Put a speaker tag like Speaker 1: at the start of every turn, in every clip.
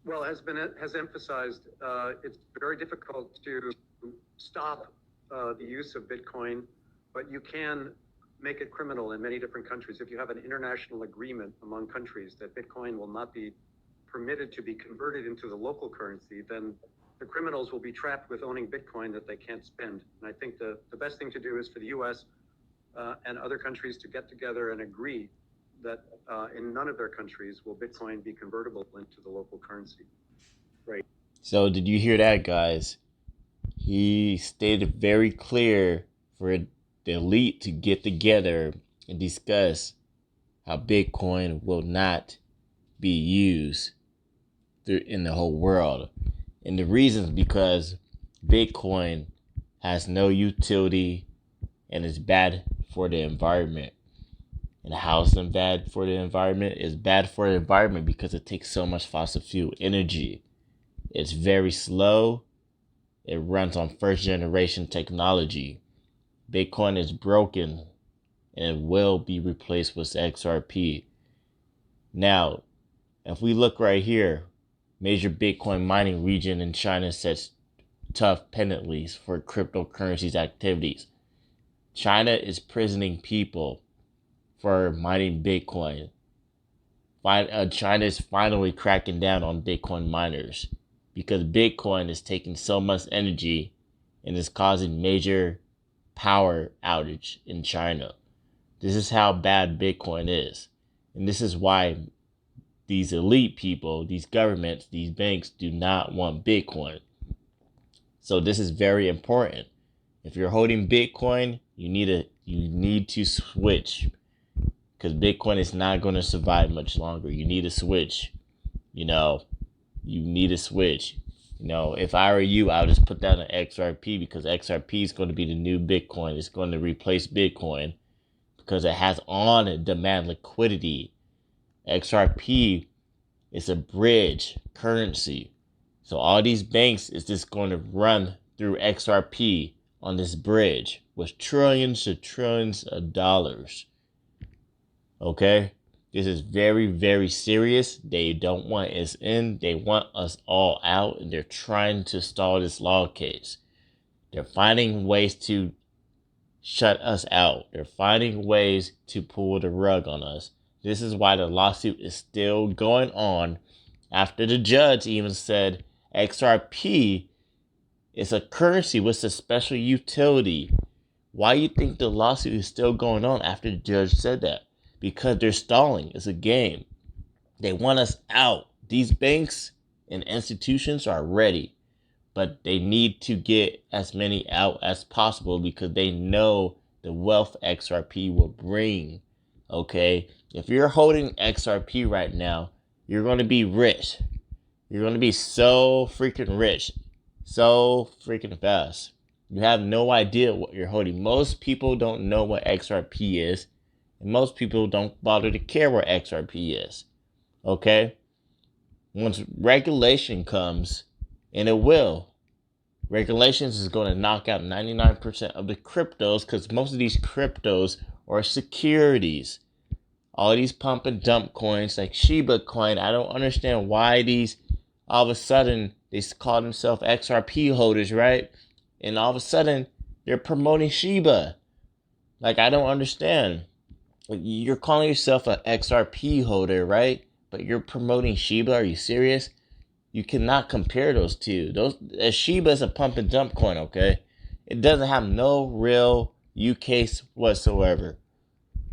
Speaker 1: well, has emphasized, it's very difficult to stop the use of Bitcoin, but you can make it criminal in many different countries. If you have an international agreement among countries that Bitcoin will not be permitted to be converted into the local currency, then the criminals will be trapped with owning Bitcoin that they can't spend. And I think the best thing to do is for the US and other countries to get together and agree that in none of their countries will Bitcoin be convertible into the local currency. Right.
Speaker 2: So did you hear that, guys? He stated very clear for the elite to get together and discuss how Bitcoin will not be used in the whole world. And the reason is because Bitcoin has no utility and is bad for the environment. And how is it bad for the environment? It's bad for the environment because it takes so much fossil fuel energy. It's very slow. It runs on first generation technology. Bitcoin is broken and it will be replaced with XRP. Now, if we look right here, major Bitcoin mining region in China sets tough penalties for cryptocurrencies activities. China is prisoning people for mining Bitcoin. China is finally cracking down on Bitcoin miners because Bitcoin is taking so much energy and is causing major power outage in China. This is how bad Bitcoin is. And this is why these elite people, these governments, these banks do not want Bitcoin. So this is very important. If you're holding Bitcoin, you need to switch because Bitcoin is not going to survive much longer. You need to switch. You need to switch. If I were you, I would just put down an XRP because XRP is going to be the new Bitcoin. It's going to replace Bitcoin because it has on-demand liquidity. XRP is a bridge currency. So all these banks is just going to run through XRP on this bridge with trillions to trillions of dollars. Okay? This is very, very serious. They don't want us in. They want us all out, and they're trying to stall this law case. They're finding ways to shut us out. They're finding ways to pull the rug on us. This is why the lawsuit is still going on after the judge even said XRP is a currency with a special utility. Why you think the lawsuit is still going on after the judge said that? Because they're stalling. It's a game. They want us out. These banks and institutions are ready, but they need to get as many out as possible because they know the wealth XRP will bring. Okay? If you're holding XRP right now, you're going to be rich. You're going to be so freaking rich. So freaking fast. You have no idea what you're holding. Most people don't know what XRP is. And most people don't bother to care what XRP is. Okay? Once regulation comes, and it will, regulations is going to knock out 99% of the cryptos because most of these cryptos are securities. All these pump and dump coins like Shiba coin, I don't understand why these, all of a sudden, they call themselves XRP holders, right? And all of a sudden, they're promoting Shiba. Like, I don't understand. You're calling yourself an XRP holder, right? But you're promoting Shiba. Are you serious? You cannot compare those two. Shiba is a pump and dump coin, okay? It doesn't have no real use case whatsoever.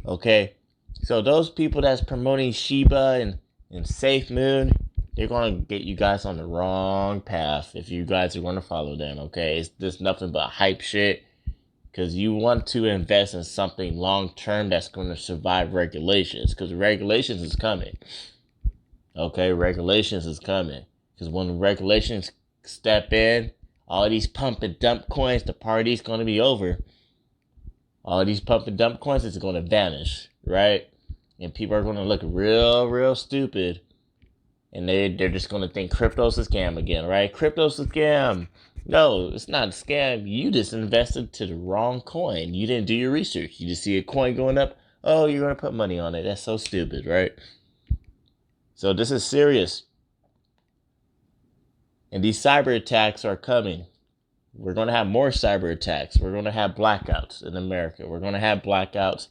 Speaker 2: Okay? So those people that's promoting Shiba and Safe Moon, they're going to get you guys on the wrong path if you guys are going to follow them, okay? It's just nothing but hype shit. Because you want to invest in something long term that's going to survive regulations. Because regulations is coming. Okay, regulations is coming. Because when the regulations step in, all these pump and dump coins, the party's going to be over. All these pump and dump coins is going to vanish, right? And people are going to look real, real stupid. And they're just going to think crypto's a scam again, right? Crypto's a scam. No, it's not a scam. You just invested to the wrong coin. You didn't do your research. You just see a coin going up. Oh, you're going to put money on it. That's so stupid, right? So this is serious. And these cyber attacks are coming. We're going to have more cyber attacks. We're going to have blackouts in America. We're going to have blackouts.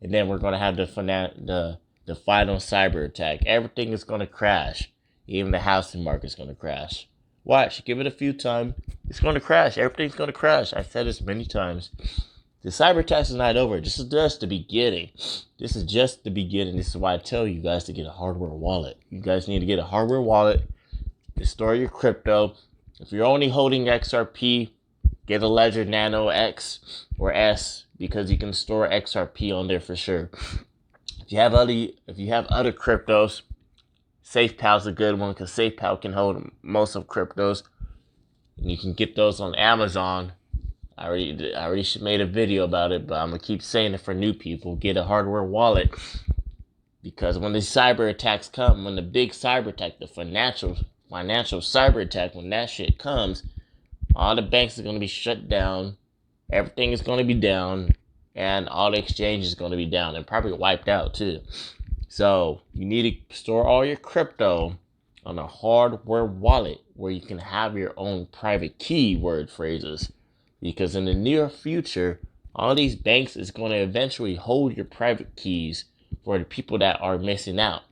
Speaker 2: And then we're going to have the final cyber attack. Everything is going to crash. Even the housing market is going to crash. Watch. Give it a few times. It's going to crash. Everything's going to crash. I said this many times. The cyber attack is not over. This is just the beginning. This is just the beginning. This is why I tell you guys to get a hardware wallet. You guys need to get a hardware wallet to store your crypto. If you're only holding XRP, get a Ledger Nano X or S because you can store XRP on there for sure. If you have other cryptos, SafePal is a good one because SafePal can hold most of cryptos. And you can get those on Amazon. I already made a video about it, but I'm gonna keep saying it for new people. Get a hardware wallet because when the cyber attacks come, when the big cyber attack, the financial cyber attack, when that shit comes, all the banks are going to be shut down, everything is going to be down, and all the exchanges is going to be down and probably wiped out too. So you need to store all your crypto on a hardware wallet where you can have your own private keyword phrases, because in the near future, all these banks is going to eventually hold your private keys for the people that are missing out.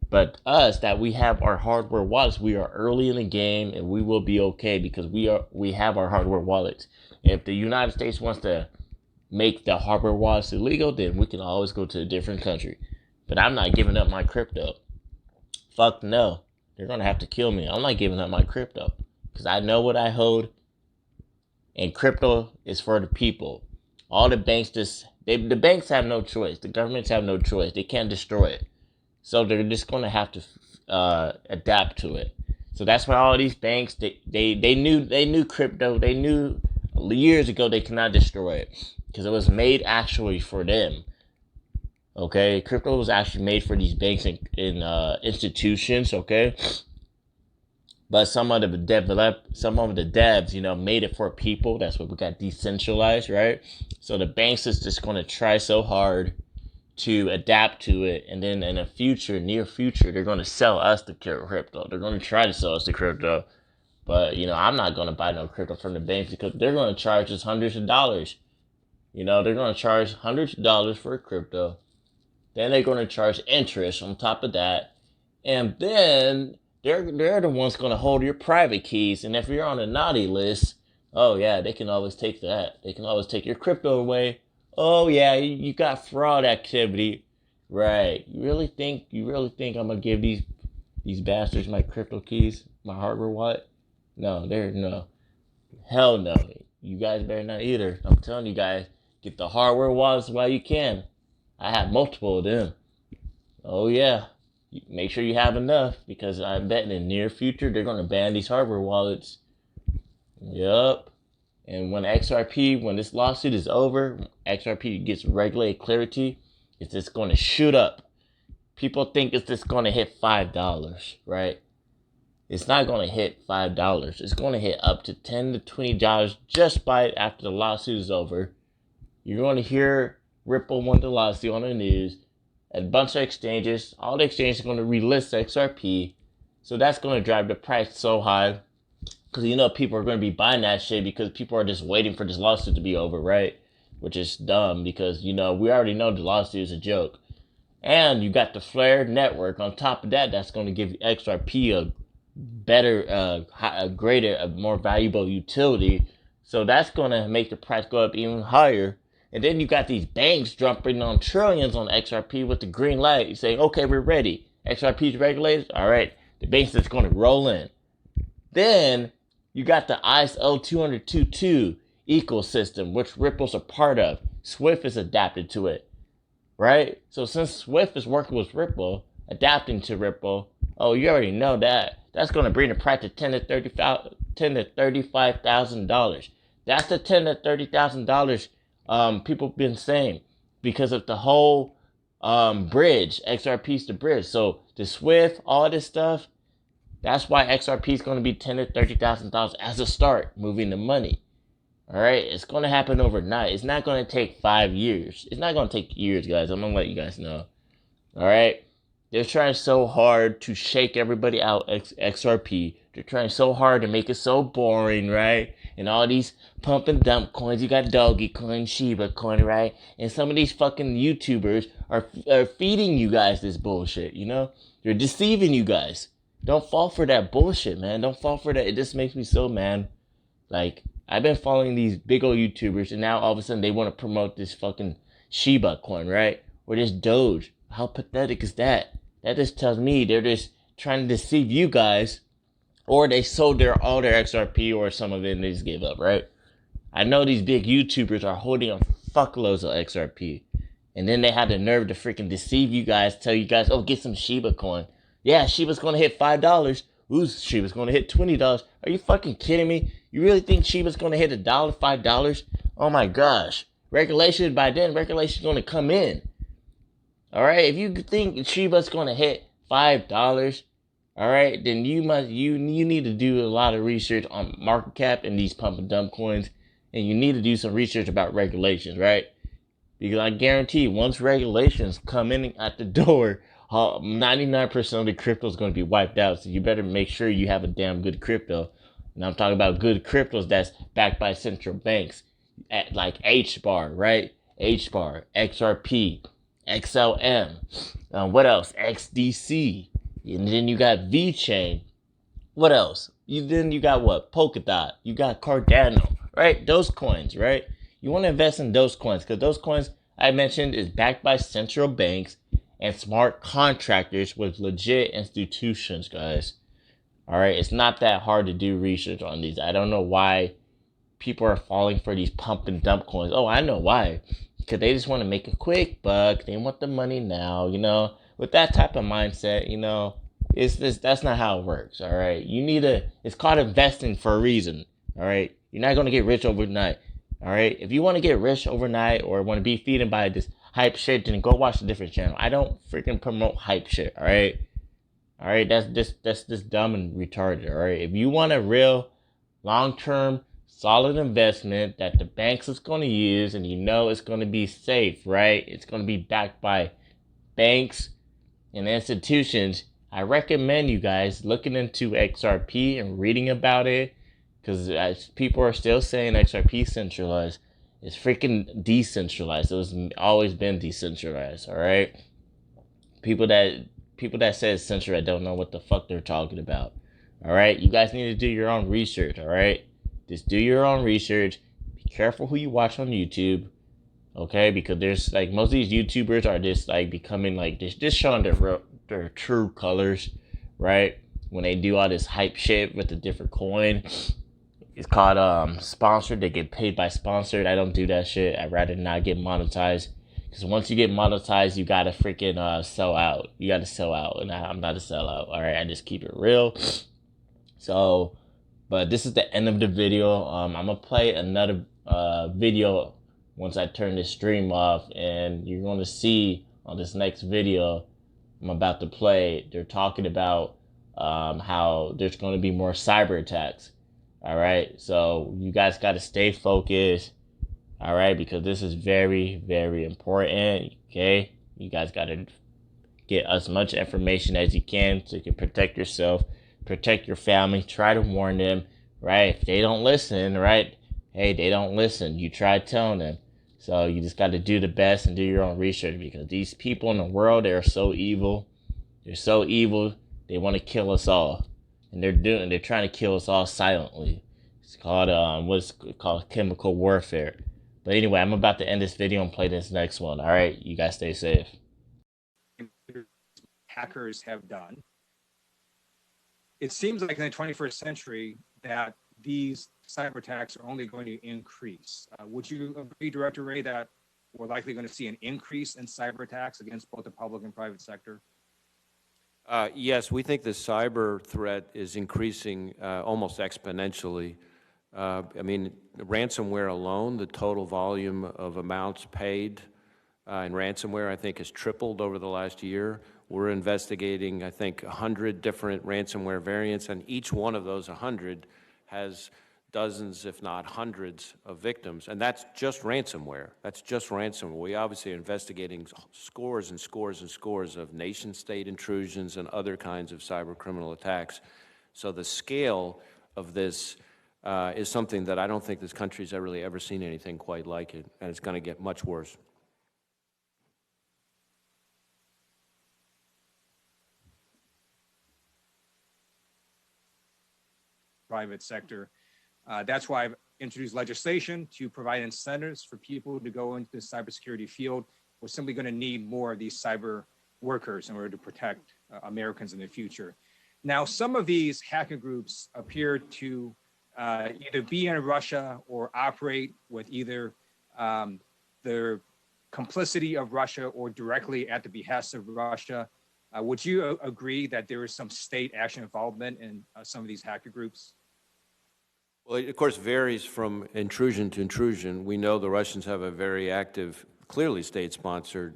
Speaker 2: But us, that we have our hardware wallets, we are early in the game and we will be okay because we have our hardware wallets. If the United States wants to make the hardware wallets illegal, then we can always go to a different country. But I'm not giving up my crypto. Fuck no. They're going to have to kill me. I'm not giving up my crypto because I know what I hold. And crypto is for the people. All the banks the banks have no choice. The governments have no choice. They can't destroy it. So they're just going to have to adapt to it. So that's why all these banks, they knew crypto. They knew years ago they cannot destroy it because it was made actually for them. Okay, crypto was actually made for these banks and institutions. Okay, but some of the devs, made it for people. That's what we got decentralized, right? So the banks is just going to try so hard to adapt to it, and then in the near future, they're going to sell us the crypto. They're going to try to sell us the crypto, but I'm not going to buy no crypto from the banks because they're going to charge us hundreds of dollars. They're going to charge hundreds of dollars for a crypto. Then they're going to charge interest on top of that, and then they're the ones going to hold your private keys. And if you're on a naughty list, oh yeah, they can always take that. They can always take your crypto away. Oh yeah, you got fraud activity, right? You really think I'm gonna give these bastards my crypto keys, my hardware wallet? No, hell no. You guys better not either. I'm telling you guys, get the hardware wallets while you can. I have multiple of them. Oh yeah, make sure you have enough because I bet in the near future they're gonna ban these hardware wallets. Yup. And when this lawsuit is over, XRP gets regulated clarity, it's just going to shoot up. People think it's just going to hit $5, right? It's not going to hit $5. It's going to hit up to $10 to $20 just after the lawsuit is over. You're going to hear Ripple won the lawsuit on the news. A bunch of exchanges, all the exchanges are going to relist XRP. So that's going to drive the price so high. Because people are going to be buying that shit because people are just waiting for this lawsuit to be over, right? Which is dumb because, we already know the lawsuit is a joke. And you got the Flare network on top of that. That's going to give XRP a better, a greater, a more valuable utility. So that's going to make the price go up even higher. And then you got these banks jumping on trillions on XRP with the green light saying, okay, we're ready. XRP's regulated. All right. The banks is going to roll in. Then you got the ISO 200.2.2 ecosystem, which Ripple's a part of. Swift is adapted to it, right? So since Swift is working with Ripple, adapting to Ripple, oh, you already know that. That's going to bring the price to $10,000 to $35,000. That's the $10,000 to $30,000 people have been saying because of the whole bridge, XRP's the bridge. So the Swift, all this stuff. That's why XRP is going to be $10,000 to $30,000 as a start, moving the money. All right, it's going to happen overnight. It's not going to take 5 years. It's not going to take years, guys. I'm going to let you guys know. All right, They're trying so hard to shake everybody out, XRP. They're trying so hard to make it so boring, right? And all these pump and dump coins. You got Doggy Coin, Shiba Coin, right? And some of these fucking YouTubers are feeding you guys this bullshit, you know? They're deceiving you guys. Don't fall for that bullshit, man. Don't fall for that. It just makes me so mad. Like, I've been following these big old YouTubers, and now all of a sudden they want to promote this fucking Shiba coin, right? Or this Doge. How pathetic is that? That just tells me they're just trying to deceive you guys, or they sold all their XRP, or some of it and they just gave up, right? I know these big YouTubers are holding on fuckloads of XRP, and then they had the nerve to freaking deceive you guys, tell you guys, oh, get some Shiba coin. Yeah, Shiba's gonna hit $5. Ooh, Shiba's gonna hit $20. Are you fucking kidding me? You really think Shiba's gonna hit $1, $5? Oh my gosh. Regulations by then, regulations gonna come in. Alright, if you think Shiba's gonna hit $5, alright, then you need to do a lot of research on market cap and these pump and dump coins, and you need to do some research about regulations, right? Because I guarantee once regulations come in at the door, 99% of the crypto is going to be wiped out. So you better make sure you have a damn good crypto. And I'm talking about good cryptos that's backed by central banks, at like HBAR, right? HBAR, XRP, XLM. What else? XDC. And then you got VeChain. What else? Then you got what? Polkadot. You got Cardano, right? Those coins, right? You want to invest in those coins because those coins I mentioned is backed by central banks and smart contractors with legit institutions, guys. All right, it's not that hard to do research on these. I don't know why people are falling for these pump and dump coins. Oh, I know why. Because they just want to make a quick buck. They want the money now, you know. With that type of mindset, you know, that's not how it works, all right? It's called investing for a reason, all right? You're not going to get rich overnight, all right? If you want to get rich overnight or want to be feeded by this hype shit, then go watch a different channel. I don't freaking promote hype shit, all right? All right, that's just dumb and retarded, all right? If you want a real long-term solid investment that the banks is going to use and you know it's going to be safe, right? It's going to be backed by banks and institutions. I recommend you guys looking into XRP and reading about it, because people are still saying XRP centralized. It's freaking decentralized. It was always been decentralized, all right? People that say it's centralized don't know what the fuck they're talking about. All right? You guys need to do your own research, all right? Just do your own research. Be careful who you watch on YouTube. Okay, because there's like most of these YouTubers are just like becoming like just showing their true colors, right? When they do all this hype shit with a different coin, it's called sponsored. They get paid by sponsored. I don't do that shit. I'd rather not get monetized, because once you get monetized, you gotta freaking sell out. You gotta sell out, and I'm not a sellout. All right, I just keep it real. So, but this is the end of the video. I'm gonna play another video once I turn this stream off, and you're going to see on this next video I'm about to play, they're talking about how there's going to be more cyber attacks. All right, so you guys got to stay focused, all right, because this is very, very important. Okay, you guys got to get as much information as you can so you can protect yourself, protect your family. Try to warn them, right? If they don't listen, right, hey, they don't listen, you try telling them. So you just got to do the best and do your own research, because these people in the world, they are so evil. They're so evil. They want to kill us all, and they're trying to kill us all silently. It's called what's called chemical warfare. But anyway, I'm about to end this video and play this next one. All right, you guys stay safe.
Speaker 3: Hackers have done. It seems like in the 21st century that these cyber attacks are only going to increase. Would you agree, Director Ray, that we're likely going to see an increase in cyber attacks against both the public and private sector?
Speaker 4: Yes, we think the cyber threat is increasing almost exponentially. I mean, ransomware alone, the total volume of amounts paid in ransomware, I think, has tripled over the last year. We're investigating, I think, 100 different ransomware variants, and each one of those 100 has dozens, if not hundreds, of victims, and that's just ransomware. That's just ransomware. We obviously are investigating scores and scores and scores of nation-state intrusions and other kinds of cyber criminal attacks. So the scale of this is something that I don't think this country's really ever seen anything quite like it, and it's going to get much worse.
Speaker 3: Private sector. That's why I've introduced legislation to provide incentives for people to go into the cybersecurity field. We're simply going to need more of these cyber workers in order to protect Americans in the future. Now, some of these hacker groups appear to either be in Russia or operate with either the complicity of Russia or directly at the behest of Russia. Would you agree that there is some state action involvement in some of these hacker groups?
Speaker 4: Well, it, of course, varies from intrusion to intrusion. We know the Russians have a very active, clearly state-sponsored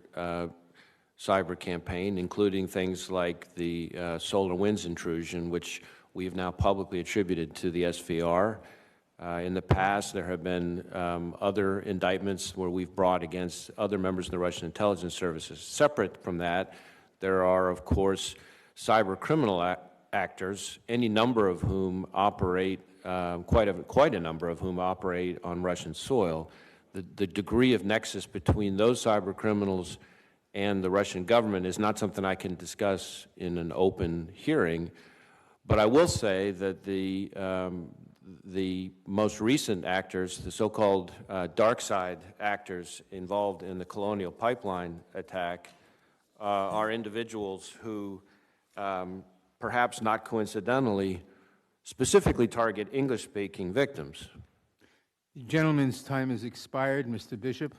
Speaker 4: cyber campaign, including things like the SolarWinds intrusion, which we have now publicly attributed to the SVR. In the past, there have been other indictments where we've brought against other members of the Russian intelligence services. Separate from that, there are, of course, cyber criminal actors, any number of whom operate, quite a number of whom operate on Russian soil. The degree of nexus between those cyber criminals and the Russian government is not something I can discuss in an open hearing, but I will say that the most recent actors, the so-called dark side actors involved in the Colonial Pipeline attack, are individuals who, perhaps not coincidentally, specifically target English-speaking victims.
Speaker 5: The gentleman's time has expired. Mr. Bishop.